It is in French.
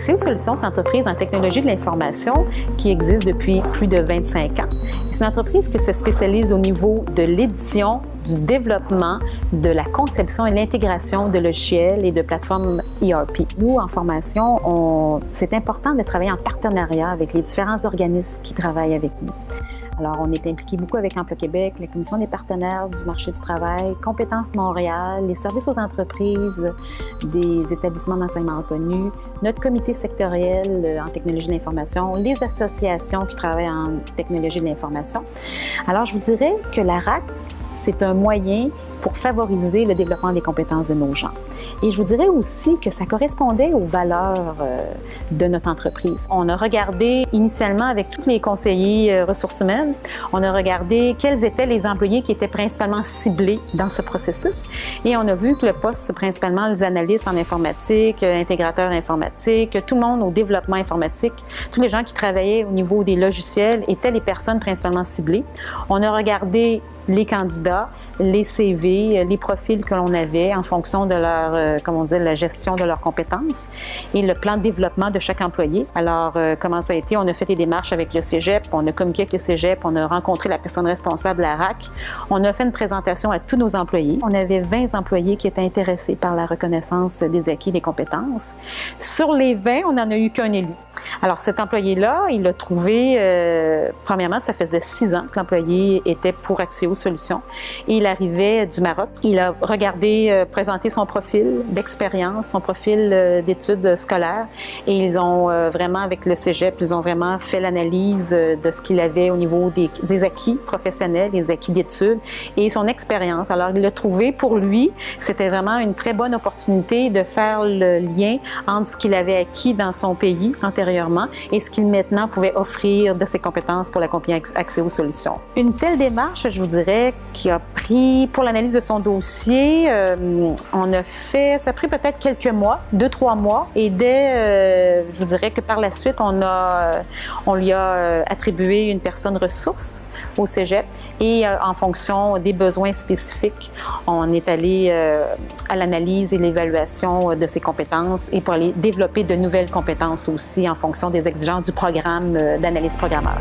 Axéo Solutions, c'est une entreprise en technologie de l'information qui existe depuis plus de 25 ans. C'est une entreprise qui se spécialise au niveau de l'édition, du développement, de la conception et l'intégration de logiciels et de plateformes ERP. Nous, en formation, c'est important de travailler en partenariat avec les différents organismes qui travaillent avec nous. Alors, on est impliqué beaucoup avec Emploi Québec, la Commission des partenaires du marché du travail, Compétences Montréal, les services aux entreprises, des établissements d'enseignement reconnu, notre comité sectoriel en technologie de l'information, les associations qui travaillent en technologie de l'information. Alors, je vous dirais que la RAC, c'est un moyen pour favoriser le développement des compétences de nos gens. Et je vous dirais aussi que ça correspondait aux valeurs de notre entreprise. On a regardé initialement avec tous les conseillers ressources humaines, on a regardé quels étaient les employés qui étaient principalement ciblés dans ce processus. Et on a vu que le poste, principalement les analystes en informatique, intégrateurs informatiques, tout le monde au développement informatique, tous les gens qui travaillaient au niveau des logiciels étaient les personnes principalement ciblées. On a regardé les candidats, les CV, les profils que l'on avait en fonction de leur, la gestion de leurs compétences et le plan de développement de chaque employé. Alors, comment ça a été? On a fait des démarches avec le Cégep, on a communiqué avec le Cégep, on a rencontré la personne responsable de la RAC, on a fait une présentation à tous nos employés. On avait 20 employés qui étaient intéressés par la reconnaissance des acquis des compétences. Sur les 20, on n'en a eu qu'un élu. Alors, cet employé-là, il a trouvé, premièrement, ça faisait 6 ans que l'employé était pour Axéo Solutions et il arrivait du Maroc. Il a regardé, présenté son profil d'expérience, son profil d'études scolaires et ils ont vraiment, avec le Cégep, ils ont vraiment fait l'analyse de ce qu'il avait au niveau des acquis professionnels, des acquis d'études et son expérience. Alors, il a trouvé pour lui, c'était vraiment une très bonne opportunité de faire le lien entre ce qu'il avait acquis dans son pays antérieurement et ce qu'il maintenant pouvait offrir de ses compétences pour la compagnie Axéo Solutions. Une telle démarche, je vous dirais, qui a pris, pour l'analyse de son dossier, ça a pris peut-être quelques mois, 2-3 mois, et je vous dirais que par la suite, on lui a attribué une personne ressource au Cégep et en fonction des besoins spécifiques, on est allé à l'analyse et l'évaluation de ses compétences et pour aller développer de nouvelles compétences aussi en fonction des exigences du programme d'analyse programmeur.